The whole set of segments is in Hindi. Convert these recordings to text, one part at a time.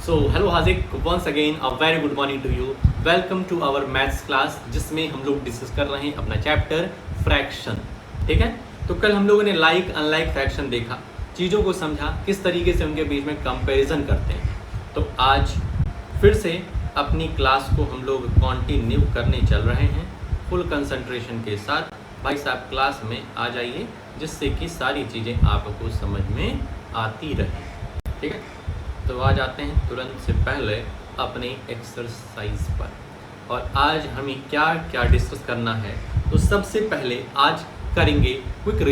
Hello Haziq once again a very good morning to you. Welcome to our maths class जिसमें हम लोग डिस्कस कर रहे हैं अपना चैप्टर फ्रैक्शन। ठीक है, तो कल हम लोगों ने लाइक अनलाइक फ्रैक्शन देखा, चीज़ों को समझा, किस तरीके से उनके बीच में कंपैरिजन करते हैं। तो आज फिर से अपनी क्लास को हम लोग कंटिन्यू करने चल रहे हैं फुल कंसंट्रेशन के साथ। भाई साहब क्लास में आ जाइए जिससे कि सारी चीज़ें आपको समझ में आती रहे। ठीक है, तो आ जाते हैं तुरंत से पहले अपने एक्सरसाइज पर। और आज हमें क्या क्या डिस्कस करना है, तो सबसे पहले आज करेंगे quick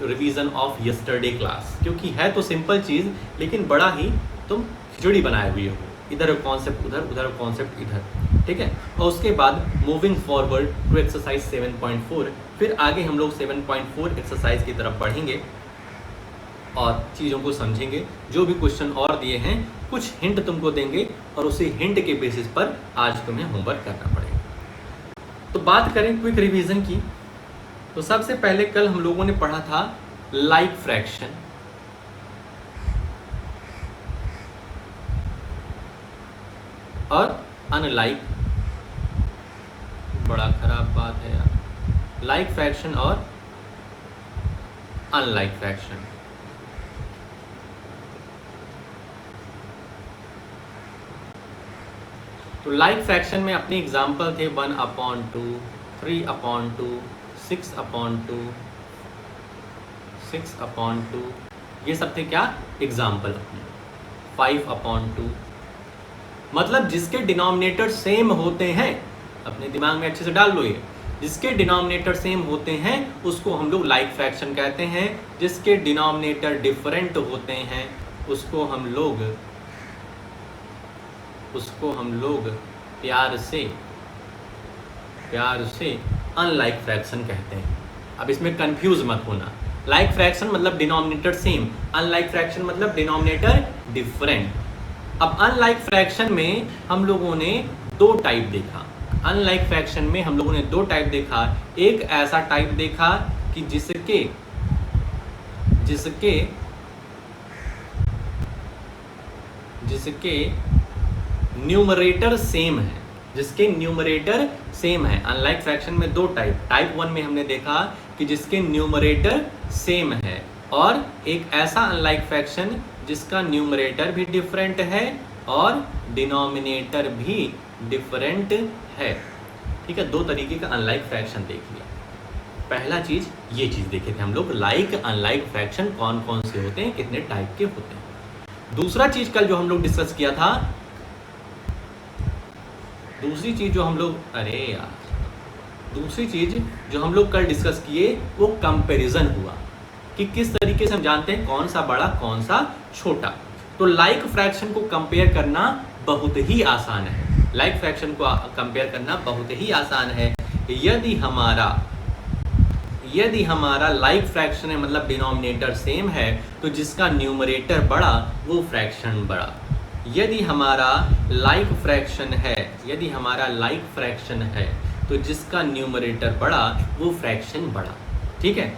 revision of yesterday class, क्योंकि है तो सिंपल चीज़ लेकिन बड़ा ही तुम खिचड़ी बनाए हुए हो, इधर कॉन्सेप्ट उधर, उधर कॉन्सेप्ट इधर। ठीक है, और उसके बाद मूविंग फॉरवर्ड टू एक्सरसाइज 7.4, फिर आगे हम लोग 7.4 एक्सरसाइज की तरफ बढ़ेंगे और चीज़ों को समझेंगे। जो भी क्वेश्चन और दिए हैं कुछ हिंट तुमको देंगे और उसी हिंट के बेसिस पर आज तुम्हें होमवर्क करना पड़ेगा। तो बात करें क्विक रिवीजन की, तो सबसे पहले कल हम लोगों ने पढ़ा था लाइक फ्रैक्शन, और अनलाइक, बड़ा खराब बात है यार, लाइक फ्रैक्शन और अनलाइक फ्रैक्शन। तो लाइक फ्रैक्शन में अपने एग्जाम्पल थे 1/2, 3/2, 6/2, 6/2, ये सब थे क्या एग्जाम्पल अपने। 5/2, मतलब जिसके डिनोमिनेटर सेम होते हैं, अपने दिमाग में अच्छे से डाल लो ये, जिसके डिनोमिनेटर सेम होते हैं उसको हम लोग लाइक फ्रैक्शन कहते हैं। जिसके डिनोमिनेटर डिफरेंट होते हैं उसको हम लोग प्यार से अनलाइक फ्रैक्शन कहते हैं। अब इसमें कंफ्यूज मत होना, लाइक फ्रैक्शन मतलब डिनोमिनेटर सेम, अनलाइक फ्रैक्शन मतलब डिनोमिनेटर डिफरेंट। अब अनलाइक फ्रैक्शन में हम लोगों ने दो टाइप देखा। अनलाइक फ्रैक्शन में हम लोगों ने दो टाइप देखा। एक ऐसा टाइप देखा कि जिसके न्यूमरेटर सेम है, जिसके न्यूमरेटर सेम है। अनलाइक फ्रैक्शन में दो टाइप 1 में हमने देखा कि जिसके न्यूमरेटर सेम है, और एक ऐसा अनलाइक फ्रैक्शन जिसका न्यूमरेटर भी डिफरेंट है और डिनोमिनेटर भी डिफरेंट है। ठीक है, दो तरीके का अनलाइक फ्रैक्शन देख लिया। पहला चीज ये चीज देखे थे हम लोग, लाइक अनलाइक फ्रैक्शन कौन कौन से होते हैं, कितने टाइप के होते हैं। दूसरा चीज कल जो हम लोग डिस्कस किया था, दूसरी चीज जो हम लोग कल डिस्कस किए वो कंपैरिजन हुआ कि किस तरीके से हम जानते हैं कौन सा बड़ा कौन सा छोटा। तो लाइक फ्रैक्शन को कंपेयर करना बहुत ही आसान है, लाइक फ्रैक्शन को कंपेयर करना बहुत ही आसान है। यदि हमारा लाइक फ्रैक्शन है मतलब डिनोमिनेटर सेम है, तो जिसका न्यूमरेटर बड़ा वो फ्रैक्शन बड़ा। यदि हमारा लाइक फ्रैक्शन है तो जिसका न्यूमरेटर बड़ा वो फ्रैक्शन बड़ा। ठीक है,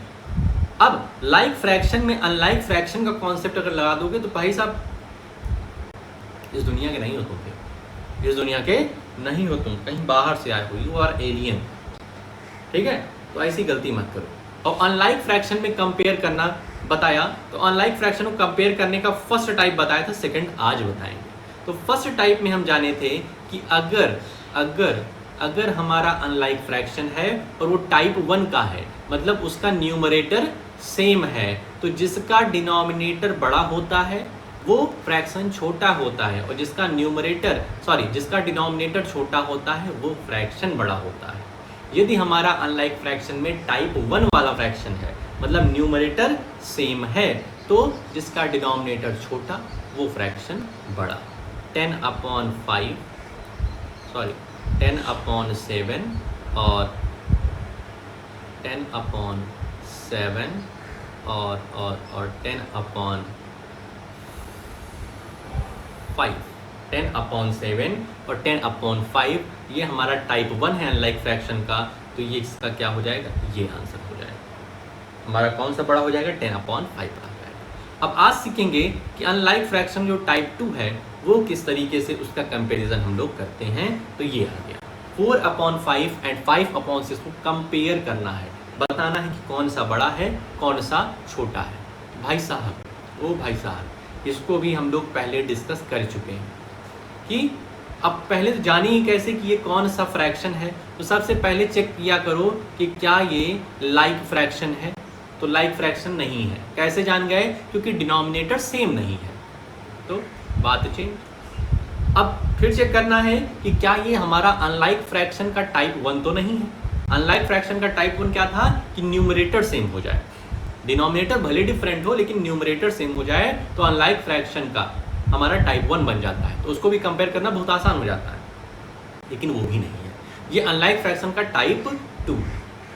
अब लाइक फ्रैक्शन में अनलाइक फ्रैक्शन का कॉन्सेप्ट अगर लगा दोगे तो भाई साहब इस दुनिया के नहीं हो तुम, कहीं बाहर से आए हो, यू आर एलियन। ठीक है, तो ऐसी गलती मत करो। और अनलाइक फ्रैक्शन में कंपेयर करना बताया, तो अनलाइक फ्रैक्शन को कंपेयर करने का फर्स्ट टाइप बताया था, सेकंड आज बताएंगे। तो फर्स्ट टाइप में हम जाने थे कि अगर हमारा अनलाइक फ्रैक्शन है और वो टाइप 1 का है, मतलब उसका न्यूमरेटर सेम है, तो जिसका डिनोमिनेटर बड़ा होता है वो फ्रैक्शन छोटा होता है, और जिसका डिनोमिनेटर छोटा होता है वो फ्रैक्शन बड़ा होता है। यदि हमारा अनलाइक फ्रैक्शन में टाइप 1 वाला फ्रैक्शन है, मतलब न्यूमरेटर सेम है, तो जिसका डिनोमिनेटर छोटा वो फ्रैक्शन बड़ा। 10/7 और 10/7 और 10/5, 10/7 और 10/5 ये हमारा टाइप 1 है अनलाइक फ्रैक्शन का। तो ये इसका क्या हो जाएगा, ये आंसर हो जाएगा हमारा। कौन सा बड़ा हो जाएगा, 10/5 बड़ा हो जाएगा। अब आज सीखेंगे कि अनलाइक फ्रैक्शन जो टाइप 2 है वो किस तरीके से उसका कंपैरिजन हम लोग करते हैं। तो ये आ गया 4/5 एंड 5/6 को कंपेयर करना है, बताना है कि कौन सा बड़ा है कौन सा छोटा है। भाई साहब इसको भी हम लोग पहले डिस्कस कर चुके हैं कि अब पहले तो जानिए कैसे कि ये कौन सा फ्रैक्शन है। तो सबसे पहले चेक किया करो कि क्या ये लाइक फ्रैक्शन है। तो लाइक फ्रैक्शन नहीं है। कैसे जान गए? क्योंकि डिनोमिनेटर सेम नहीं है। तो बात चेंज। अब फिर चेक करना है कि क्या ये हमारा अनलाइक फ्रैक्शन का टाइप 1 तो नहीं है। अनलाइक फ्रैक्शन का टाइप 1 क्या था कि न्यूमरेटर सेम हो जाए, डिनोमिनेटर भले डिफरेंट हो लेकिन न्यूमरेटर सेम हो जाए तो अनलाइक फ्रैक्शन का हमारा टाइप 1 बन जाता है। तो उसको भी कंपेयर करना बहुत आसान हो जाता है, लेकिन वो भी नहीं है। ये अनलाइक फ्रैक्शन का टाइप 2,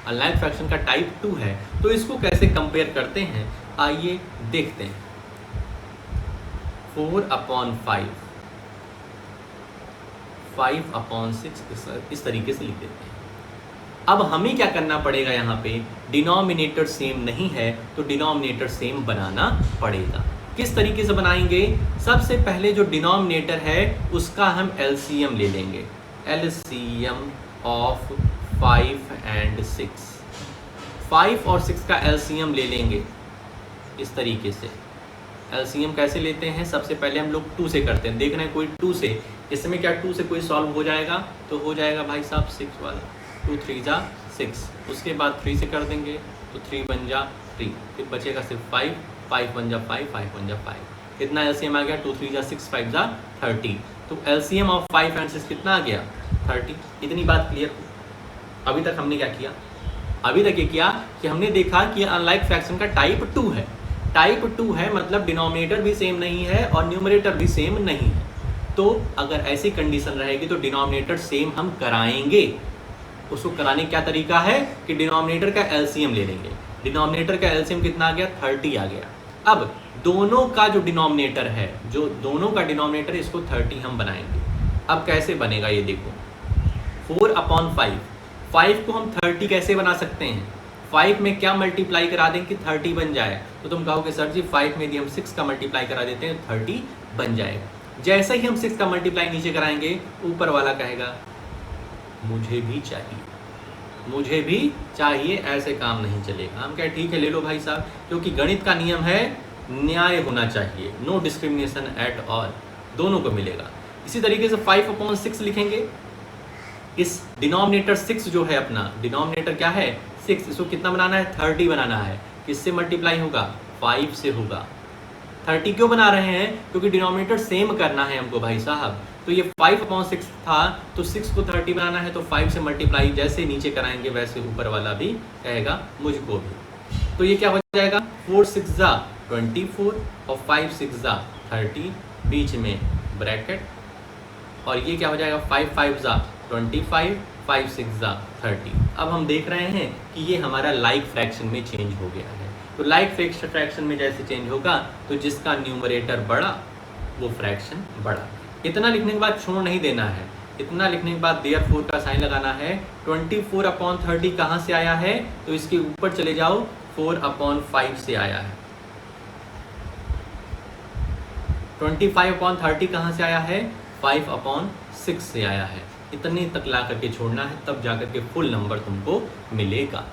अनलाइक फ्रैक्शन का टाइप 2 है। तो इसको कैसे कंपेयर करते हैं आइए देखते हैं। 4/5 5/6 इस तरीके से लिख देते हैं। अब हमें क्या करना पड़ेगा, यहाँ पे डिनोमिनेटर सेम नहीं है तो डिनोमिनेटर सेम बनाना पड़ेगा। किस तरीके से बनाएंगे? सबसे पहले जो डिनोमिनेटर है उसका हम एलसीएम ले लेंगे, एलसीएम ऑफ 5 एंड 6। 5 और 6 का एलसीएम ले लेंगे इस तरीके से। एलसीएम कैसे लेते हैं? सबसे पहले हम लोग 2 से करते हैं। देख रहे हैं कोई 2 से, इसमें क्या 2 से कोई सॉल्व हो जाएगा? तो हो जाएगा भाई साहब 6 वाला, 2 3 जा 6। उसके बाद 3 से कर देंगे तो 3 बन जा 3, फिर बचेगा सिर्फ 5, 5 बन जा 5, 5 बन जा 5। कितना एलसीएम आ गया? 2 3 जा 6, 5 जा 30। तो एलसीएम ऑफ 5 एंड 6 कितना आ गया? 30। इतनी बात क्लियर हो? अभी तक हमने क्या किया? अभी तक ये किया कि हमने देखा कि अनलाइक फ्रैक्शन का टाइप 2 है। टाइप 2 है मतलब डिनोमिनेटर भी सेम नहीं है और न्यूमरेटर भी सेम नहीं है। तो अगर ऐसी कंडीशन रहेगी तो डिनोमिनेटर सेम हम कराएंगे। उसको कराने क्या तरीका है कि डिनोमिनेटर का एलसीएम ले लेंगे। डिनोमिनेटर का एलसीएम कितना आ गया? 30 आ गया। अब दोनों का जो डिनोमिनेटर है, जो दोनों का डिनोमिनेटर, इसको 30 हम बनाएंगे। अब कैसे बनेगा ये देखो। 4/5 5 को हम 30 कैसे बना सकते हैं? 5 में क्या मल्टीप्लाई करा दें कि 30 बन जाए? तो तुम कहोगे सर जी 5 में यदि हम 6 का मल्टीप्लाई करा देते हैं 30 बन जाएगा। जैसे ही हम 6 का मल्टीप्लाई नीचे कराएंगे ऊपर वाला कहेगा मुझे भी चाहिए, मुझे भी चाहिए, ऐसे काम नहीं चलेगा। हम क्या ठीक है ले लो भाई साहब, क्योंकि गणित का नियम है न्याय होना चाहिए, नो डिस्क्रिमिनेशन एट ऑल, दोनों को मिलेगा। इसी तरीके से 5/6 लिखेंगे। इस डिनोमिनेटर 6 जो है अपना डिनोमिनेटर क्या है? 6। इसको कितना बनाना है? 30 बनाना है। किससे मल्टीप्लाई होगा? 5 से होगा। 30 क्यों बना रहे हैं? क्योंकि डिनोमिनेटर सेम करना है हमको भाई साहब। तो ये 5/6 था तो 6 को 30 बनाना है तो 5 से मल्टीप्लाई जैसे नीचे कराएंगे वैसे ऊपर वाला भी कहेगा मुझको भी। तो ये क्या हो जाएगा? 4 6 जा 24 और 5 6 जा 30, बीच में ब्रैकेट, और ये क्या हो जाएगा? 5 5 जा 25, 5 6 जा 30। अब हम देख रहे हैं कि ये हमारा लाइक फ्रैक्शन में चेंज हो गया है। तो लाइक फ्रैक्शन में जैसे चेंज होगा तो जिसका न्यूमरेटर बड़ा वो फ्रैक्शन बड़ा। इतना लिखने के बाद छोड़ नहीं देना है। इतना लिखने के बाद देयरफॉर का साइन लगाना है। 24/30 कहाँ से आया है? तो इसके ऊपर चले जाओ, 4/5 से आया है। 25/30 कहाँ से आया है? 5/6 से आया है। इतने तक ला करके छोड़ना है, तब जाकर के फुल नंबर तुमको मिलेगा।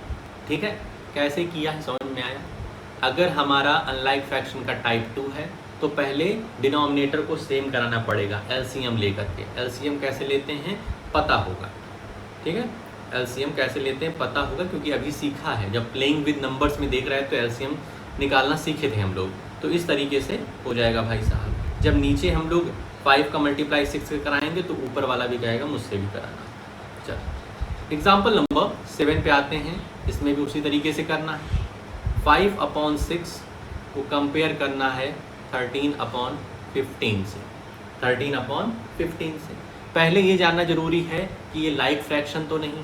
ठीक है? कैसे किया है समझ में आया? अगर हमारा अनलाइक फ्रैक्शन का टाइप 2 है तो पहले डिनोमिनेटर को सेम कराना पड़ेगा एलसीएम लेकर के। एलसीएम कैसे लेते हैं पता होगा। ठीक है? एलसीएम कैसे लेते हैं पता होगा, क्योंकि अभी सीखा है। जब प्लेइंग विद नंबर्स में देख रहे हैं तो एलसीएम निकालना सीखे थे हम लोग। तो इस तरीके से हो जाएगा भाई साहब। जब नीचे हम लोग 5 का मल्टीप्लाई 6 से कराएंगे तो ऊपर वाला भी कहेगा मुझसे भी कराना। चलो एग्जाम्पल नंबर 7 पे आते हैं। इसमें भी उसी तरीके से करना है। 5/6 को कंपेयर करना है 13/15 से। 13/15 से पहले ये जानना जरूरी है कि ये लाइक फ्रैक्शन तो नहीं है,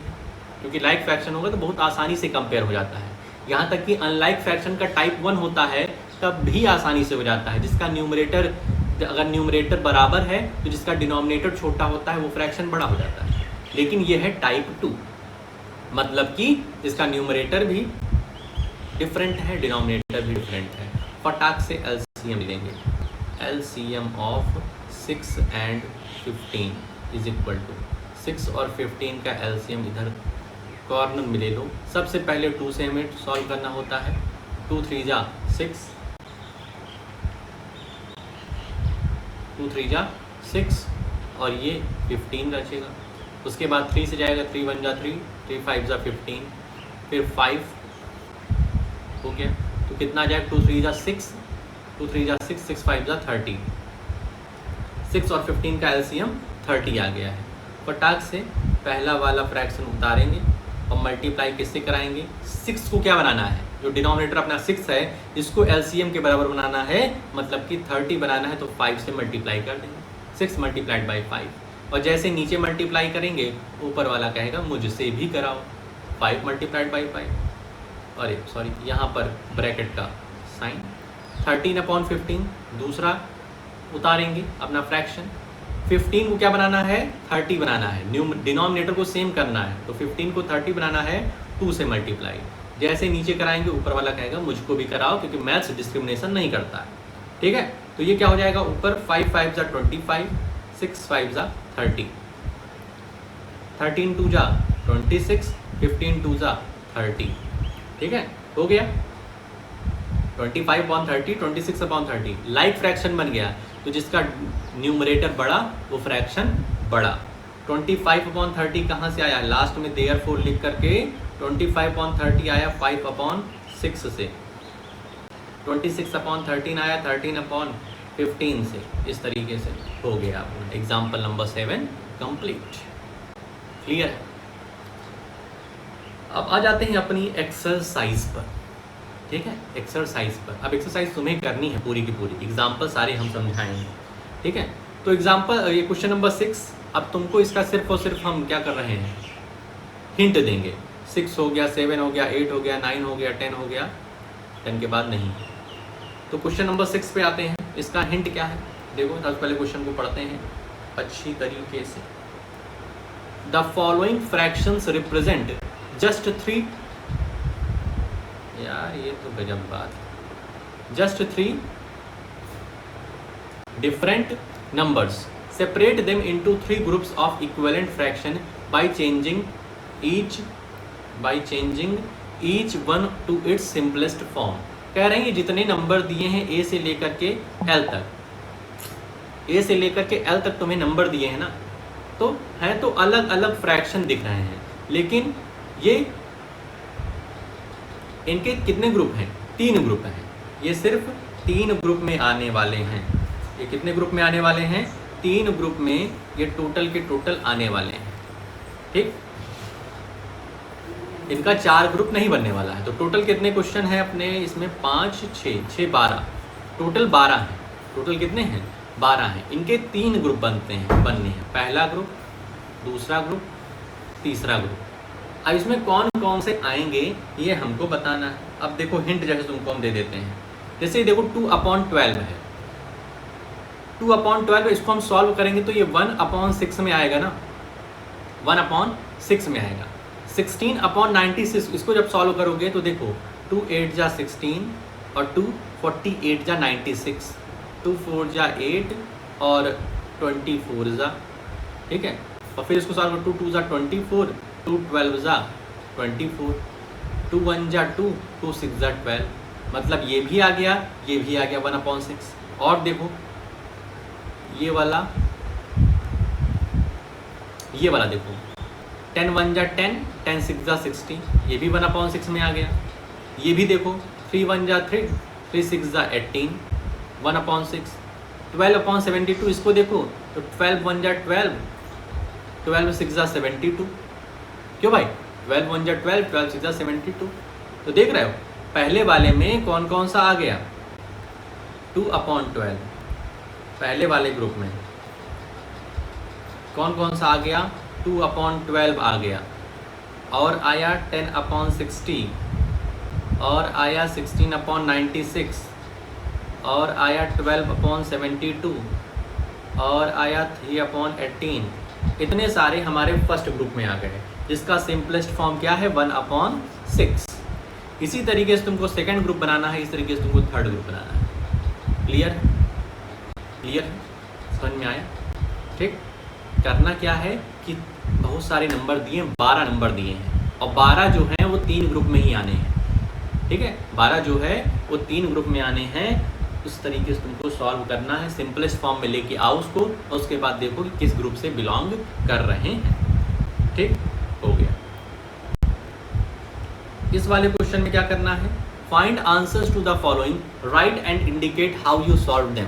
क्योंकि लाइक फ्रैक्शन होगा तो बहुत आसानी से कंपेयर हो जाता है। यहाँ तक कि अनलाइक फ्रैक्शन का टाइप 1 होता है तब भी आसानी से हो जाता है। जिसका न्यूमरेटर, अगर न्यूमरेटर बराबर है तो जिसका डिनोमिनेटर छोटा होता है वो फ्रैक्शन बड़ा हो जाता है। लेकिन ये है टाइप 2, मतलब कि जिसका न्यूमरेटर भी डिफरेंट है, डिनोमिनेटर भी डिफरेंट है। फटाक से LCM लेंगे। LCM of 6 and 15 is equal to 6 और 15 का LCM इधर कॉर्नर में ले लो। सबसे पहले 2 से हमें सॉल्व करना होता है। 2 3 जा 6, 2 3 जा 6 और ये 15 बचेगा। उसके बाद 3 से जाएगा, 3 1 जा 3, 3 5 जा 15, फिर 5 हो गया। तो कितना आ जाएगा, 2 3 जा 6, 2 3 जा 6, 6 5 जा 30। 6 और 15 का LCM 30 आ गया है। फटाक से पहला वाला फ्रैक्शन उतारेंगे और मल्टीप्लाई किससे कराएंगे, 6 को क्या बनाना है, जो डिनोमिनेटर अपना 6 है इसको LCM के बराबर बनाना है, मतलब कि 30 बनाना है, तो 5 से मल्टीप्लाई कर देंगे। 6 मल्टीप्लाइड बाई 5 और जैसे नीचे मल्टीप्लाई करेंगे ऊपर वाला कहेगा मुझसे भी कराओ। 5 मल्टीप्लाइड बाई 5, अरे सॉरी यहाँ पर ब्रैकेट का साइन, 13/15 दूसरा उतारेंगे अपना फ्रैक्शन। 15 को क्या बनाना है, 30 बनाना है, डिनोमिनेटर को सेम करना है, तो 15 को 30 बनाना है 2 से मल्टीप्लाई। जैसे नीचे कराएंगे ऊपर वाला कहेगा मुझको भी कराओ, क्योंकि मैथ्स डिस्क्रिमिनेशन नहीं करता है। ठीक है, तो ये क्या हो जाएगा, ऊपर 5 5 जा 25, 6 5 जा 30, 13 2 जा 26, 15 2 जा 30। ठीक है, हो गया 25/30, 26/30 लाइक फ्रैक्शन बन गया। तो जिसका न्यूमरेटर बड़ा वो फ्रैक्शन बड़ा। 25/30 कहाँ से आया, लास्ट में देयरफॉर लिख करके 25/30 आया 5/6 से, 26/13 आया 13/15 से। इस तरीके से हो गया अपना एग्जाम्पल नंबर 7 कंप्लीट। क्लियर है। अब आ जाते हैं अपनी एक्सरसाइज पर। ठीक है, एक्सरसाइज पर। अब एक्सरसाइज तुम्हें करनी है पूरी की पूरी, एग्जाम्पल सारे हम समझाएंगे। ठीक है, तो एग्जाम्पल ये क्वेश्चन नंबर 6, अब तुमको इसका सिर्फ और सिर्फ हम क्या कर रहे हैं, हिंट देंगे। 6 हो गया, 7 हो गया, 8 हो गया, 9 हो गया, 10 हो गया, 10 के बाद नहीं। तो क्वेश्चन नंबर 6 पे आते हैं। इसका हिंट क्या है, देखो सबसे पहले क्वेश्चन को पढ़ते हैं अच्छी तरीके से। The following fractions represent just 3, यार ये तो गजब बात है, just 3 different numbers, separate them into 3 groups of equivalent fraction by changing each one two it's simplest form. कह रहे हैं जितने नंबर दिए हैं ए से लेकर के एल तक, ए से लेकर के एल तक तुम्हें नंबर दिए हैं ना, तो हैं तो अलग अलग फ्रैक्शन दिख रहे हैं, लेकिन ये इनके कितने ग्रुप हैं, 3 ग्रुप हैं। ये सिर्फ 3 ग्रुप में आने वाले हैं। ये कितने ग्रुप में आने वाले हैं, 3 ग्रुप में ये टोटल के टोटल आने वाले हैं। ठीक, इनका 4 ग्रुप नहीं बनने वाला है। तो टोटल कितने क्वेश्चन हैं अपने इसमें, 5 6 12, टोटल 12 हैं। टोटल कितने हैं, 12 हैं। इनके 3 ग्रुप बनने हैं, पहला ग्रुप, दूसरा ग्रुप, तीसरा ग्रुप। अब इसमें कौन कौन से आएंगे ये हमको बताना है। अब देखो हिंट जैसे तुमको हम दे देते हैं, जैसे देखो 2/12 है, 2/12 इसको हम सॉल्व करेंगे तो ये 1/6 में आएगा ना, 1/6 में आएगा। 16/96 इसको जब सॉल्व करोगे तो देखो 2 8 जा 16 और 2 48 जा 96, 2 4 जा 8 और 24 जा, ठीक है। और फिर इसको सॉल्व करो, 2 2 जा 24, 2 12 जा 24, 2 1 जा 2, 2 6 जा 12, मतलब ये भी आ गया, ये भी आ गया 1/6। और देखो ये वाला देखो 10 1 जा 10, 10 6 जा 60, ये भी 1/6 में आ गया। ये भी देखो 3 1 जा 3, 3 6 जा 18, 1/6। 12/72 इसको देखो तो 12 1 जा 12, 12 6 जा 72, क्यों भाई 12 1 जा 12, 12 6 जा 72। तो देख रहे हो पहले वाले में कौन कौन सा आ गया, 2/12 पहले वाले ग्रुप में कौन कौन सा आ गया, 2/12 आ गया, और आया 10/60, और आया 16/96, और आया 12/72, और आया 3/18। इतने सारे हमारे फर्स्ट ग्रुप में आ गए, जिसका सिंपलेस्ट फॉर्म क्या है 1/6। इसी तरीके से तुमको सेकंड ग्रुप बनाना है, इस तरीके से तुमको थर्ड ग्रुप बनाना है। क्लियर? क्लियर समझ में आया? ठीक। करना क्या है कि बहुत सारे नंबर दिए, 12 नंबर दिए हैं और 12 जो हैं वो 3 ग्रुप में ही आने हैं। ठीक है, 12 जो है वो 3 ग्रुप में आने हैं। उस तरीके से तुमको सॉल्व करना है, सिंपलेस्ट फॉर्म में लेके आओ उसको और उसके बाद देखो कि किस ग्रुप से बिलोंग कर रहे हैं। ठीक हो गया। इस वाले क्वेश्चन में क्या करना है, find answers to the following, write and indicate how you solve them.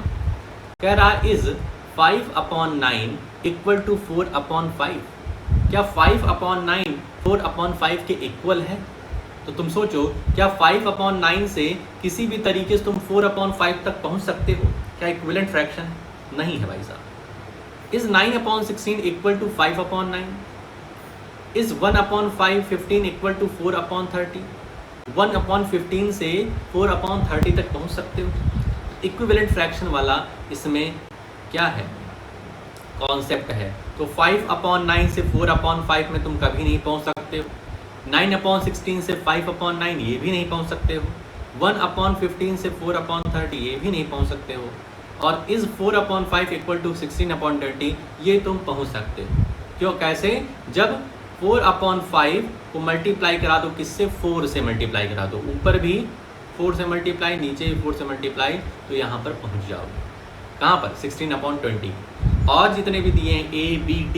कह रहा इज 5/9 इक्वल टू 4/5। क्या 5/9 4/5 के इक्वल है? तो तुम सोचो, क्या 5/9 से किसी भी तरीके से तुम 4/5 तक पहुंच सकते हो? क्या इक्विवेलेंट फ्रैक्शन है? नहीं है भाई साहब। Is 9/16 equal to 5/9? Is 1/5 15 equal to 4/30? 1/15 से 4/30 तक पहुंच सकते हो? इक्विवेलेंट फ्रैक्शन वाला इसमें क्या है, कॉन्सेप्ट है। तो 5/9 से 4/5 में तुम कभी नहीं पहुंच सकते हो। 9/16 से 5/9 ये भी नहीं पहुंच सकते हो। 1/15 से 4/30 ये भी नहीं पहुंच सकते हो। और इस 4/5 इक्वल टू 16/30 ये तुम पहुंच सकते हो। क्यों? कैसे? जब 4/5 को मल्टीप्लाई करा दो, किससे? 4 से मल्टीप्लाई करा दो। ऊपर भी 4 से मल्टीप्लाई, नीचे भी 4 से मल्टीप्लाई, तो यहाँ पर पहुँच जाओगे। कहाँ पर? 16/20। और जितने भी दिए हैं A, B, D,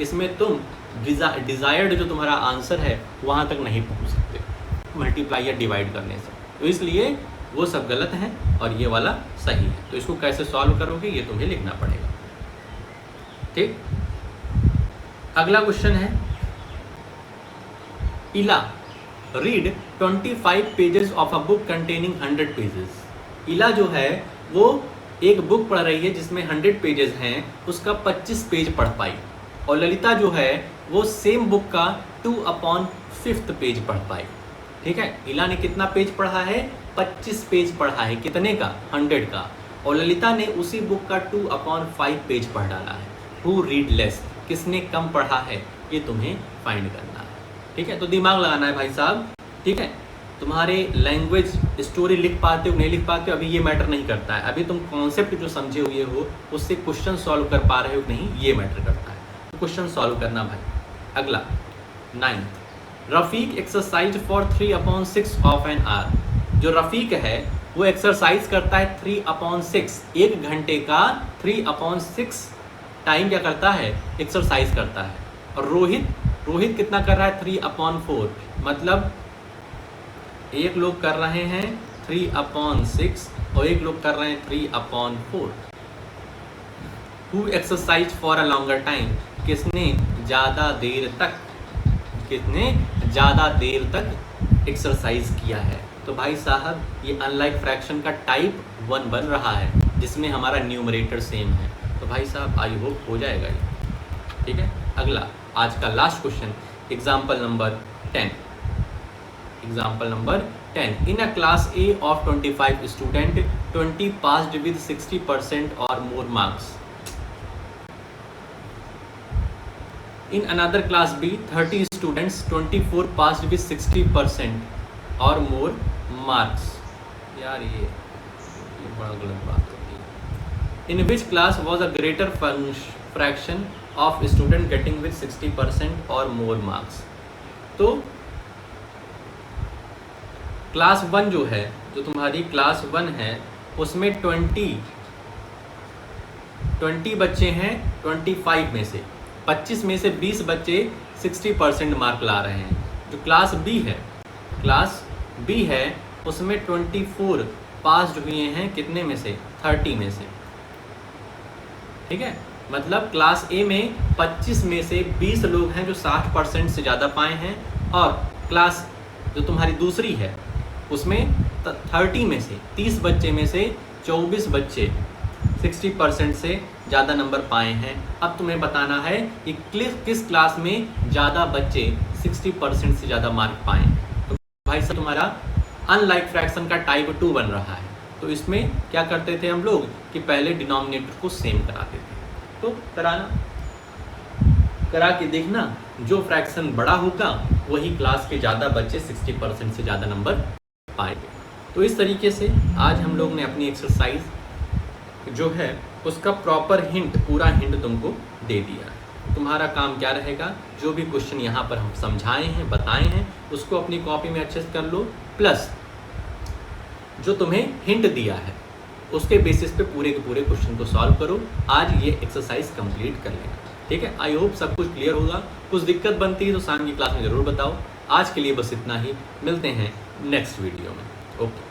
इसमें तुम डिज़ायर्ड जो तुम्हारा आंसर है वहाँ तक नहीं पहुँच सकते मल्टीप्लाई या डिवाइड करने से। तो इसलिए वो सब गलत हैं और ये वाला सही है। तो इसको कैसे सॉल्व करोगे ये तुम्हें लिखना पड़ेगा। ठीक। अगला क्वेश्चन है, इला read 25 pages of a book containing 100 pages. इला जो है वो एक बुक पढ़ रही है जिसमें 100 पेजेस हैं, उसका 25 पेज पढ़ पाई। और ललिता जो है वो सेम बुक का 2/5 पेज पढ़ पाई। ठीक है, इला ने कितना पेज पढ़ा है? 25 पेज पढ़ा है। कितने का? 100 का। और ललिता ने उसी बुक का 2/5 पेज पढ़ डाला है। हु रीड लेस, किसने कम पढ़ा है, ये तुम्हें फाइंड करना है। ठीक है, तो दिमाग लगाना है भाई साहब। ठीक है, तुम्हारे लैंग्वेज स्टोरी लिख पाते हो नहीं लिख पाते हो अभी ये मैटर नहीं करता है। अभी तुम कॉन्सेप्ट जो समझे हुए हो उससे क्वेश्चन सॉल्व कर पा रहे हो नहीं, ये मैटर करता है। तो क्वेश्चन सॉल्व करना भाई। अगला 9th, Rafiq exercise for 3/6 of an hour. जो रफ़ीक है वो एक्सरसाइज करता है 3/6, 1 घंटे का 3/6 टाइम क्या करता है? एक्सरसाइज करता है। और रोहित कितना कर रहा है? 3/4। मतलब एक लोग कर रहे हैं 3/6 और एक लोग कर रहे हैं 3/4। Who exercise for a longer time, किसने ज़्यादा देर तक एक्सरसाइज किया है? तो भाई साहब ये अनलाइक फ्रैक्शन का टाइप 1 बन रहा है जिसमें हमारा न्यूमरेटर सेम है। तो भाई साहब आई होप हो जाएगा ये। ठीक है, अगला आज का last question, example number 10। Example number 10. In a class A of 25 student, 20 passed with 60% or more marks. In another class B, 30 students, 24 passed with 60% or more marks. यार ये बड़ा गलत बात होती है। In which class was a greater fraction of student getting with 60% or more marks? तो क्लास 1 जो है, जो तुम्हारी क्लास 1 है उसमें 20 बच्चे हैं 25 में से, 25 में से 20 बच्चे 60% मार्क ला रहे हैं। जो क्लास बी है उसमें 24 पास हुए हैं कितने में से? 30 में से। ठीक है, मतलब क्लास ए में 25 में से 20 लोग हैं जो 60% से ज़्यादा पाए हैं। और क्लास जो तुम्हारी दूसरी है उसमें 30 में से 30 बच्चे में से 24 बच्चे 60% से ज़्यादा नंबर पाए हैं। अब तुम्हें बताना है कि किस क्लास में ज़्यादा बच्चे 60% से ज़्यादा मार्क पाए। तो भाई साहब तुम्हारा अनलाइक फ्रैक्शन का टाइप 2 बन रहा है। तो इसमें क्या करते थे हम लोग कि पहले डिनोमिनेटर को सेम कराते थे। तो करा के देखना, जो फ्रैक्शन बड़ा होगा वही क्लास के ज़्यादा बच्चे 60% से ज़्यादा नंबर पाएंगे। तो इस तरीके से आज हम लोग ने अपनी एक्सरसाइज जो है उसका प्रॉपर हिंट, पूरा हिंट तुमको दे दिया है। तुम्हारा काम क्या रहेगा, जो भी क्वेश्चन यहाँ पर हम समझाए हैं, बताए हैं, उसको अपनी कॉपी में अच्छे से कर लो, प्लस जो तुम्हें हिंट दिया है उसके बेसिस पे पूरे के पूरे क्वेश्चन को सॉल्व करो। आज ये एक्सरसाइज कंप्लीट कर लेना, ठीक है। आई होप सब कुछ क्लियर होगा। कुछ दिक्कत बनती है तो शाम की क्लास में ज़रूर बताओ। आज के लिए बस इतना ही, मिलते हैं नेक्स्ट वीडियो में। ओके।